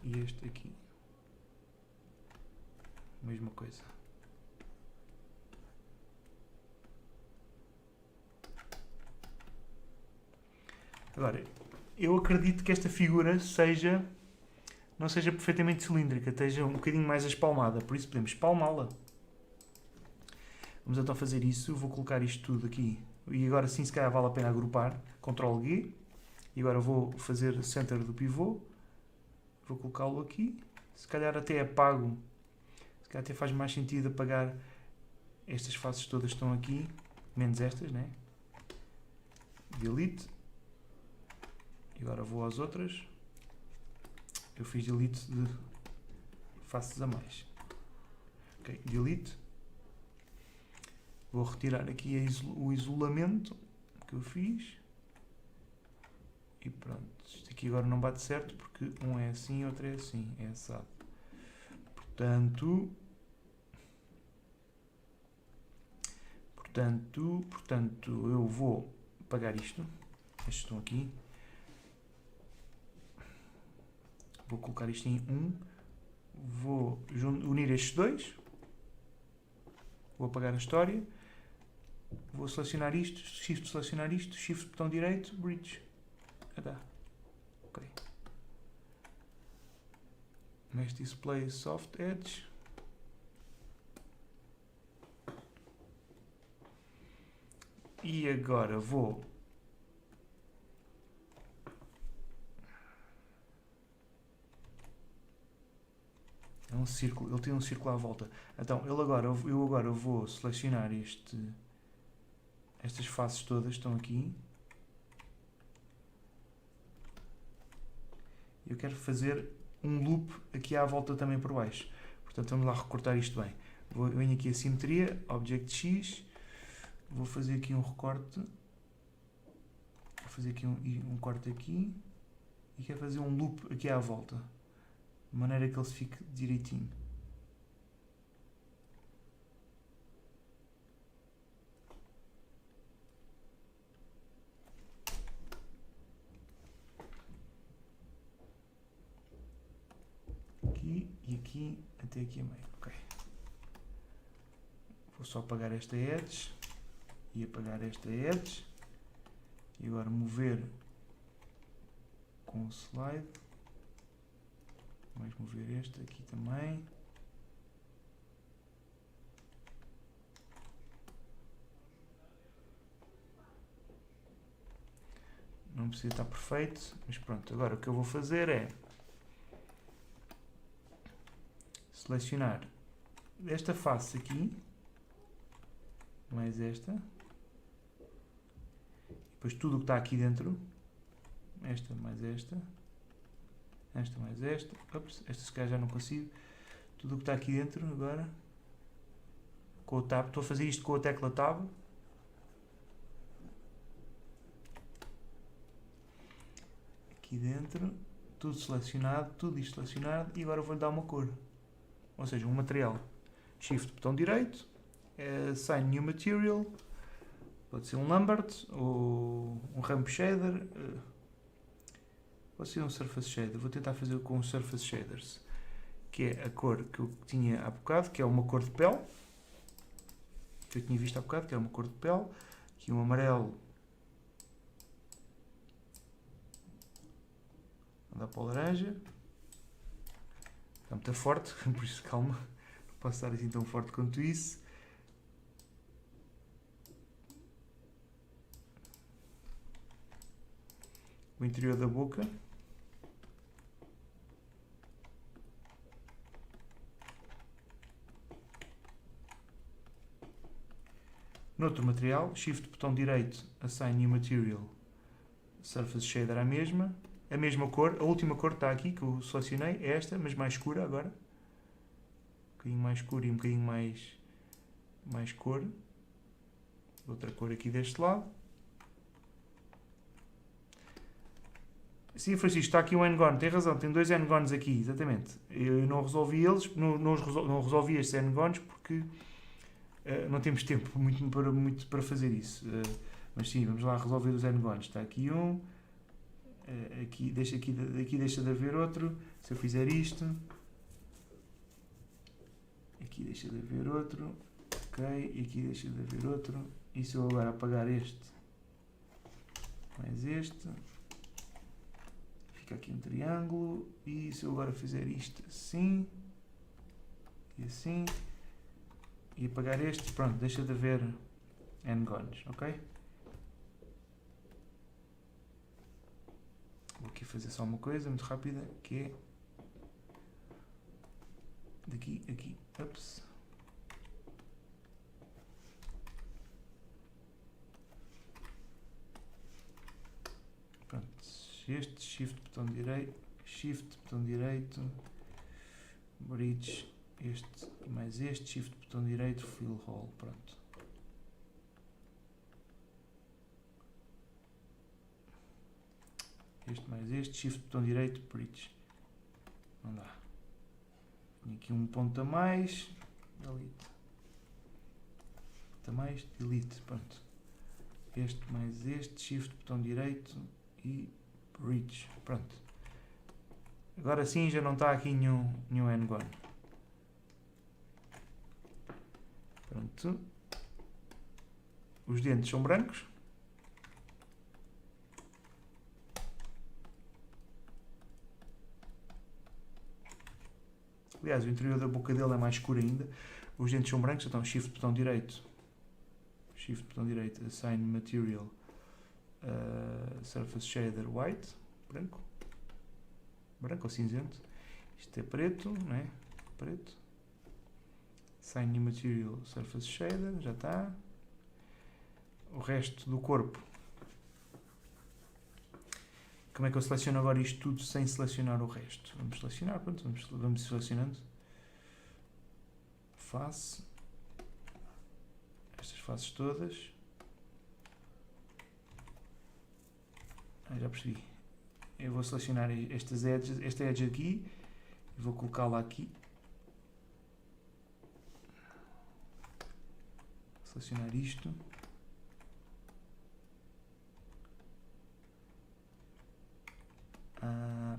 E este aqui. Mesma coisa. Agora, eu acredito que esta figura não seja perfeitamente cilíndrica, esteja um bocadinho mais espalmada, por isso podemos espalmá-la. Vamos então fazer isso, vou colocar isto tudo aqui, e agora sim se calhar vale a pena agrupar, Ctrl G, e agora vou fazer Center do pivô, vou colocá-lo aqui, se calhar até apago, se calhar até faz mais sentido apagar estas faces todas que estão aqui, menos estas, né? Delete. E agora vou às outras. Eu fiz delete de faces a mais. Ok, delete. Vou retirar aqui o isolamento que eu fiz. E pronto. Isto aqui agora não bate certo porque um é assim e outro é assim. É assado. Portanto, eu vou apagar isto. Estes estão aqui. Vou colocar isto em 1. Vou unir estes dois. Vou apagar a história. Vou selecionar isto. Shift selecionar isto. Shift botão direito. Bridge. Ok. Mesh Display Soft Edge. E agora vou é um círculo, ele tem um círculo à volta. Então, eu agora vou selecionar estas faces todas estão aqui. Eu quero fazer um loop aqui à volta também por baixo. Portanto, vamos lá recortar isto bem. Venho aqui a simetria, Object X, vou fazer aqui um recorte, vou fazer aqui um corte aqui e quero fazer um loop aqui à volta, de maneira que ele se fique direitinho. Aqui e aqui até aqui a meio. Ok. Vou só apagar esta edge e apagar esta edge e agora mover com o slide. Vamos mover este aqui também. Não precisa estar perfeito, mas pronto. Agora o que eu vou fazer é selecionar esta face aqui, mais esta, depois tudo o que está aqui dentro, esta mais esta, esta mais esta, ops, esta se calhar já não consigo, tudo o que está aqui dentro agora, com o Tab, estou a fazer isto com a tecla Tab, aqui dentro, tudo selecionado, tudo isto selecionado, e agora vou-lhe dar uma cor, ou seja, um material. Shift, botão direito, Assign New Material, pode ser um Lambert ou um Ramp Shader, Pode ser um Surface Shader. Vou tentar fazer com os Surface Shaders, que é a cor que eu tinha há bocado, que é uma cor de pele, que eu tinha visto há bocado, que é uma cor de pele. Aqui um amarelo. Andar para o laranja. Está muito forte, por isso calma. Não posso estar assim tão forte quanto isso. O interior da boca. Noutro material, Shift botão direito, Assign New Material, Surface Shader a mesma cor, a última cor está aqui que eu selecionei, é esta, mas mais escura agora. Um bocadinho mais escura e um bocadinho mais cor. Outra cor aqui deste lado. Sim, Francisco, está aqui um N-Gon, tem razão, tem 2 N-Gons aqui, exatamente. Eu não resolvi eles, não resolvi estes N-Gons porque não temos tempo muito para fazer isso. Mas sim, vamos lá resolver os N-Gons. Está aqui um, aqui deixa de haver outro. Se eu fizer isto, aqui deixa de haver outro, ok, e aqui deixa de haver outro. E se eu agora apagar este, mais este, fica aqui um triângulo. E se eu agora fizer isto assim, e assim, e apagar este, pronto, deixa de haver N-Gons, ok? Vou aqui fazer só uma coisa muito rápida, que é daqui, aqui, ups. Pronto, este, Shift botão direito, Bridge, este e mais este, Shift botão direito, Fill Hole, pronto. Este mais este, Shift botão direito, Bridge. Não dá. Tenho aqui um ponto a mais, Delete. Ponto a mais, Delete, pronto. Este mais este, Shift botão direito e Bridge, pronto. Agora sim já não está aqui nenhum N-Gon. Pronto. Os dentes são brancos. Aliás, o interior da boca dele é mais escuro ainda. Os dentes são brancos, então Shift botão direito, Assign Material, Surface Shader White, branco ou cinzento. Isto é preto, não é? Preto. Assign New Material, Surface Shader, já está. O resto do corpo. Como é que eu seleciono agora isto tudo sem selecionar o resto? Vamos selecionar, pronto, vamos selecionando. Face. Estas faces todas. Já percebi. Eu vou selecionar estas edges, esta edge aqui, e vou colocá-la aqui. Selecionar isto.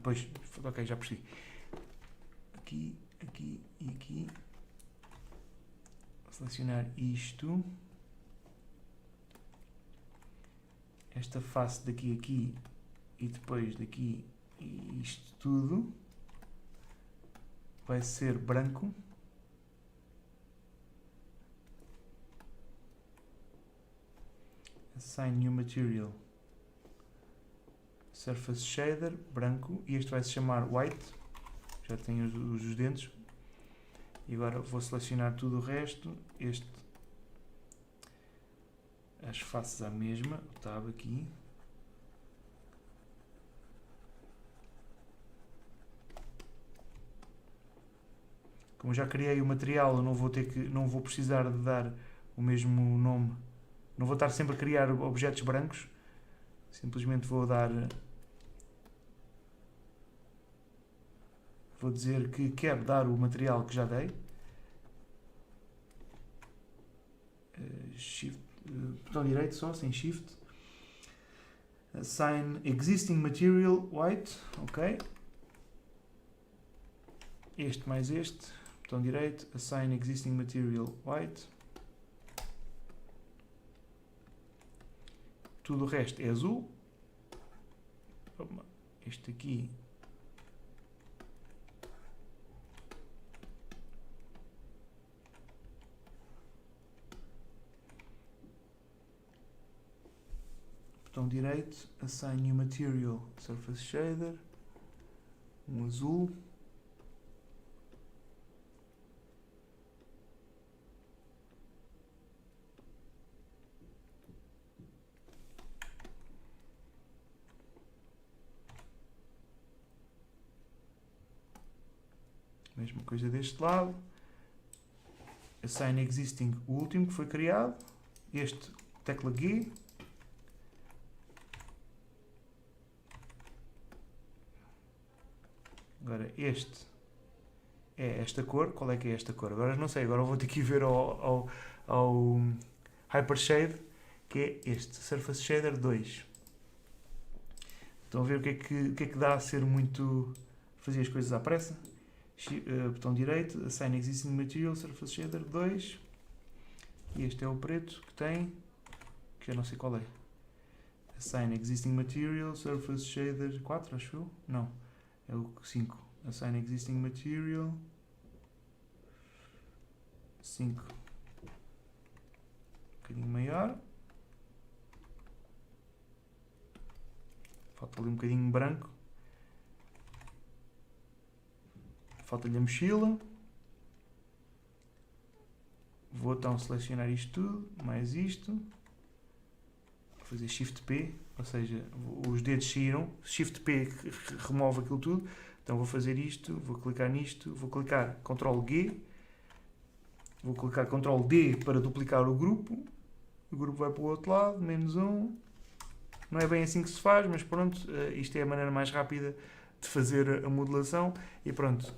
Pois, ok, já percebi. Aqui e aqui. Selecionar isto. Esta face daqui a aqui e depois daqui e isto tudo vai ser branco. Assign New Material, Surface Shader, branco, e este vai se chamar White. Já tenho os dentes. E agora vou selecionar tudo o resto. As faces à mesma, o tab aqui. Como já criei o material, eu não vou precisar de dar o mesmo nome. Não vou estar sempre a criar objetos brancos. Simplesmente vou dizer que quero dar o material que já dei. Shift, botão direito só, sem Shift. Assign existing material white, ok. Este mais este, botão direito, assign existing material white. Tudo o resto é azul. Este aqui botão direito, assign new material, surface shader, um azul. Mesma coisa deste lado. Assign existing, o último que foi criado. Este, tecla G. Agora este é esta cor. Qual é que é esta cor? Agora não sei. Agora vou ter que ir ver ao Hypershade, que é este, Surface Shader 2. Estão a ver o que é que dá a ser muito... fazer as coisas à pressa? Botão direito, Assign Existing Material, Surface Shader 2. E este é o preto que tem, que eu não sei qual é. Assign Existing Material, Surface Shader 4, acho eu? Não, é o 5. Assign Existing Material 5. Um bocadinho maior. Falta ali um bocadinho branco. Falta-lhe a mochila. Vou então selecionar isto tudo, mais isto. Vou fazer Shift P, ou seja, os dedos saíram. Shift P remove aquilo tudo. Então vou fazer isto, vou clicar nisto, vou clicar Ctrl G. Vou clicar Ctrl D para duplicar o grupo. O grupo vai para o outro lado, -1. Não é bem assim que se faz, mas pronto, isto é a maneira mais rápida de fazer a modelação. E pronto.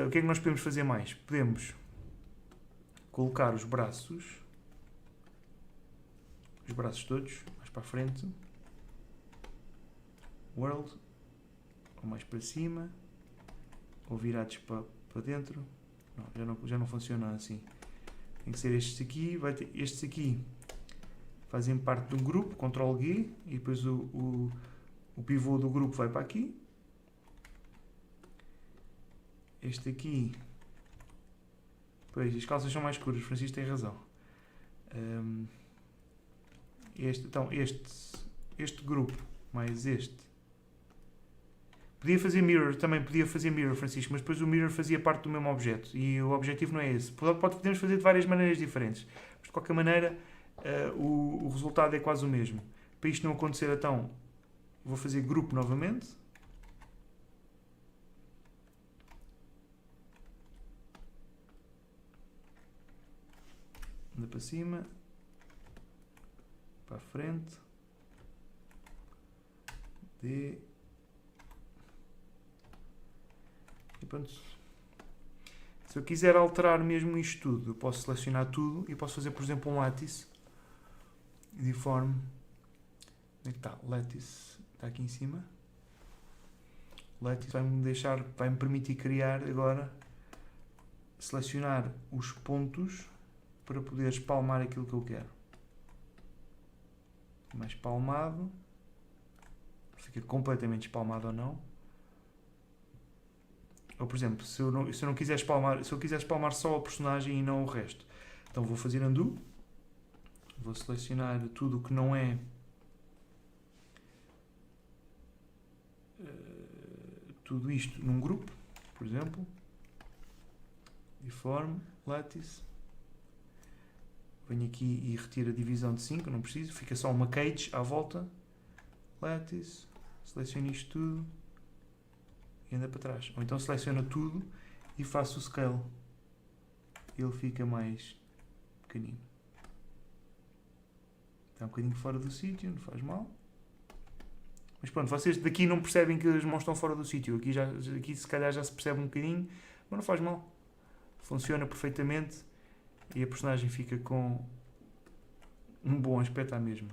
O que é que nós podemos fazer mais? Podemos colocar os braços todos mais para a frente, world, ou mais para cima, ou virados para dentro. Não, já não funciona assim. Tem que ser estes aqui. Estes aqui fazem parte de um grupo, Ctrl G, e depois o pivô do grupo vai para aqui. Este aqui, pois, as calças são mais escuras, o Francisco tem razão. Então, este grupo, mais este. Podia fazer mirror, também podia fazer mirror, Francisco, mas depois o mirror fazia parte do mesmo objeto, e o objetivo não é esse. Podemos fazer de várias maneiras diferentes, mas de qualquer maneira, o resultado é quase o mesmo. Para isto não acontecer, então, vou fazer grupo novamente. Anda para cima, para a frente, D, e pronto. Se eu quiser alterar mesmo isto tudo, eu posso selecionar tudo e posso fazer, por exemplo, um látice deforme. Onde é que está? Látice está aqui em cima. O látice vai-me permitir criar agora, selecionar os pontos para poder espalmar aquilo que eu quero. Mais espalmado. Fica completamente espalmado ou não. Ou, por exemplo, se eu não quiser espalmar, se eu quiser espalmar só a personagem e não o resto, então vou fazer undo. Vou selecionar tudo o que não é tudo isto num grupo, por exemplo. Deforme, látice. Venho aqui e retiro a divisão de 5, não preciso. Fica só uma cage à volta. Látice. Seleciono isto tudo. E anda para trás. Ou então seleciono tudo e faço o scale. Ele fica mais pequenino. Está um bocadinho fora do sítio, não faz mal. Mas pronto, vocês daqui não percebem que as mãos estão fora do sítio. Aqui se calhar já se percebe um bocadinho, mas não faz mal. Funciona perfeitamente. E a personagem fica com um bom aspecto à mesma.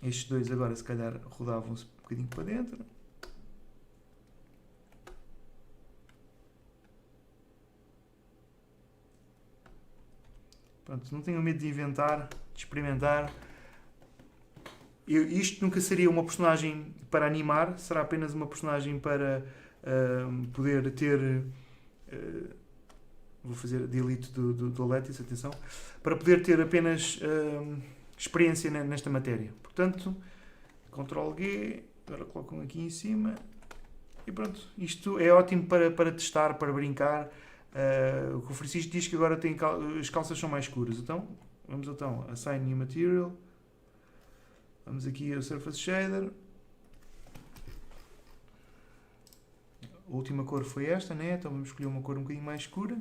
Estes dois agora se calhar rodavam-se um bocadinho para dentro. Pronto, não tenham medo de inventar, de experimentar. Isto nunca seria uma personagem para animar, será apenas uma personagem para poder ter... vou fazer delete do Lattice, atenção. Para poder ter apenas experiência nesta matéria. Portanto, Ctrl G, agora colocam aqui em cima. E pronto, isto é ótimo para testar, para brincar. O que o Francisco diz que agora as calças são mais escuras. Então, vamos então Assign New Material. Vamos aqui ao Surface Shader. A última cor foi esta, né? Então vamos escolher uma cor um bocadinho mais escura.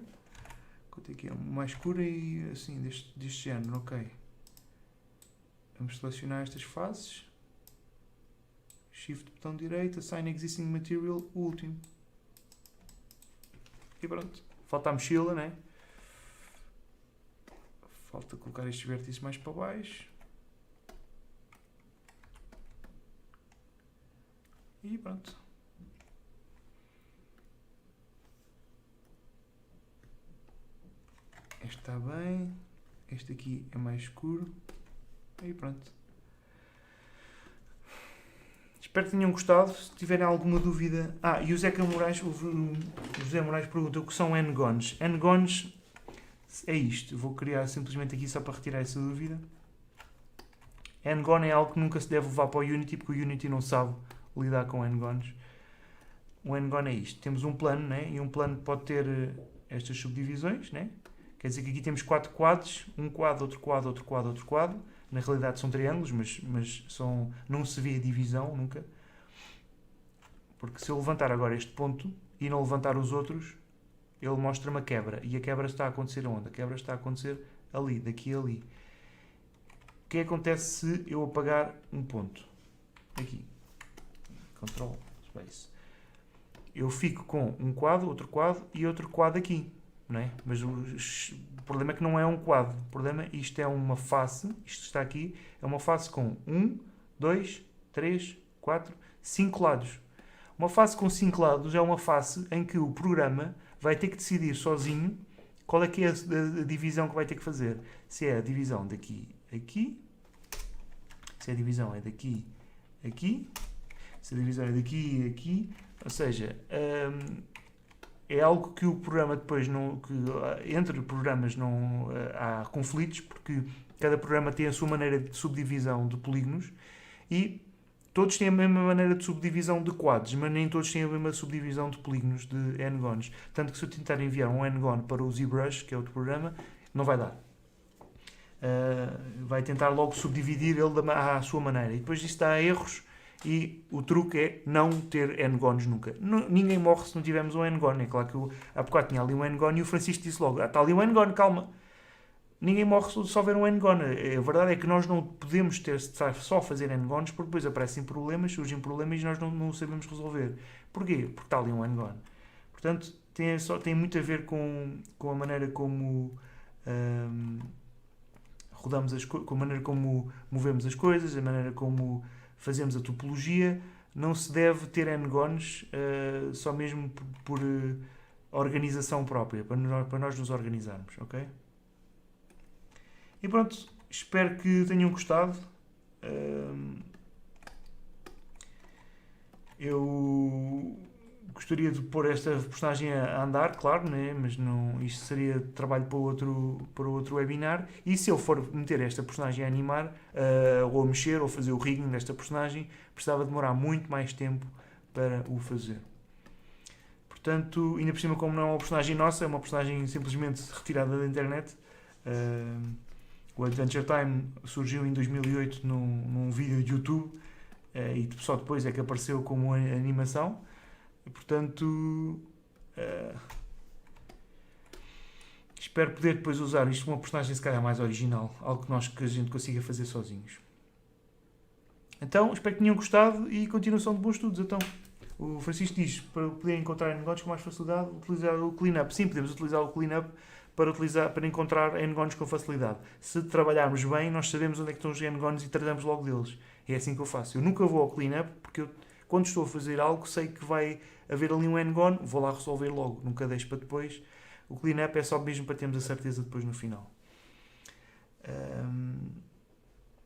Quanto é que é? Mais escura e assim, deste género, ok. Vamos selecionar estas faces. Shift botão direito, Assign Existing Material, o último. E pronto. Falta a mochila, né? Falta colocar estes vértices mais para baixo. E pronto. Este está bem. Este aqui é mais escuro. E pronto. Espero que tenham gostado. Se tiverem alguma dúvida... e o Zeca Moraes, o José Moraes pergunta o que são N-Gons. N-Gons é isto. Vou criar simplesmente aqui só para retirar essa dúvida. N-Gon é algo que nunca se deve levar para o Unity, porque o Unity não sabe lidar com N-Gons. O N-Gon é isto. Temos um plano, né? E um plano pode ter estas subdivisões, né? Quer dizer que aqui temos 4 quadros. Um quadro, outro quadro, outro quadro, outro quadro. Na realidade são triângulos, mas não se vê a divisão nunca. Porque se eu levantar agora este ponto e não levantar os outros, ele mostra uma quebra. E a quebra está a acontecer onde? A quebra está a acontecer ali, daqui a ali. O que acontece se eu apagar um ponto? Aqui. Ctrl Space. Eu fico com um quadro, outro quadro e outro quadro aqui. Não é? Mas o problema é que não é um quadro. O problema é isto é uma face. Isto está aqui. É uma face com 1, 2, 3, 4, 5 lados. Uma face com 5 lados é uma face em que o programa vai ter que decidir sozinho qual é que é a divisão que vai ter que fazer. Se é a divisão daqui a aqui. Se a divisão é daqui a aqui. Se a divisão é daqui a aqui. Ou seja... é algo que o programa depois não... entre programas não há conflitos, porque cada programa tem a sua maneira de subdivisão de polígonos e todos têm a mesma maneira de subdivisão de quadros, mas nem todos têm a mesma subdivisão de polígonos de N-Gons. Tanto que se eu tentar enviar um N-Gon para o ZBrush, que é outro programa, não vai dar. Vai tentar logo subdividir ele à sua maneira. E depois disso dá erros. E o truque é não ter N-Gons nunca. Ninguém morre se não tivermos um N-Gon. É claro que eu há bocado tinha ali um N-Gon e o Francisco disse logo: está ali um N-Gon, calma. Ninguém morre se só houver um N-Gon. A verdade é que nós não podemos estar só a fazer N-Gons porque depois aparecem problemas, surgem problemas e nós não sabemos resolver. Porquê? Porque está ali um N-Gon. Portanto, tem muito a ver com a maneira como rodamos com a maneira como movemos as coisas, a maneira como fazemos a topologia. Não se deve ter N-Gons só mesmo por organização própria, para nós nos organizarmos, ok? E pronto, espero que tenham gostado. Eu gostaria de pôr esta personagem a andar, claro, né? Mas não, isto seria trabalho para outro webinar. E se eu for meter esta personagem a animar, ou a mexer, ou fazer o rigging desta personagem, precisava demorar muito mais tempo para o fazer. Portanto, ainda por cima, como não é uma personagem nossa, é uma personagem simplesmente retirada da internet. O Adventure Time surgiu em 2008 num vídeo de YouTube, e só depois é que apareceu como animação. E, portanto, espero poder depois usar isto uma personagem se calhar mais original, algo que a gente consiga fazer sozinhos. Então, espero que tenham gostado e continuação de bons estudos. Então, o Francisco diz, para poder encontrar N-Gons com mais facilidade, utilizar o cleanup. Sim, podemos utilizar o cleanup para encontrar N-Gons com facilidade. Se trabalharmos bem, nós sabemos onde é que estão os N-Gons e tratamos logo deles. É assim que eu faço. Eu nunca vou ao clean-up, porque eu, quando estou a fazer algo, sei que vai haver ali um end-gone, vou lá resolver logo. Nunca deixo para depois. O clean-up é só mesmo para termos a certeza depois no final.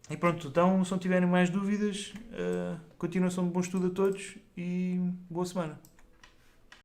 E pronto, então, se não tiverem mais dúvidas, continuação de bom estudo a todos e boa semana.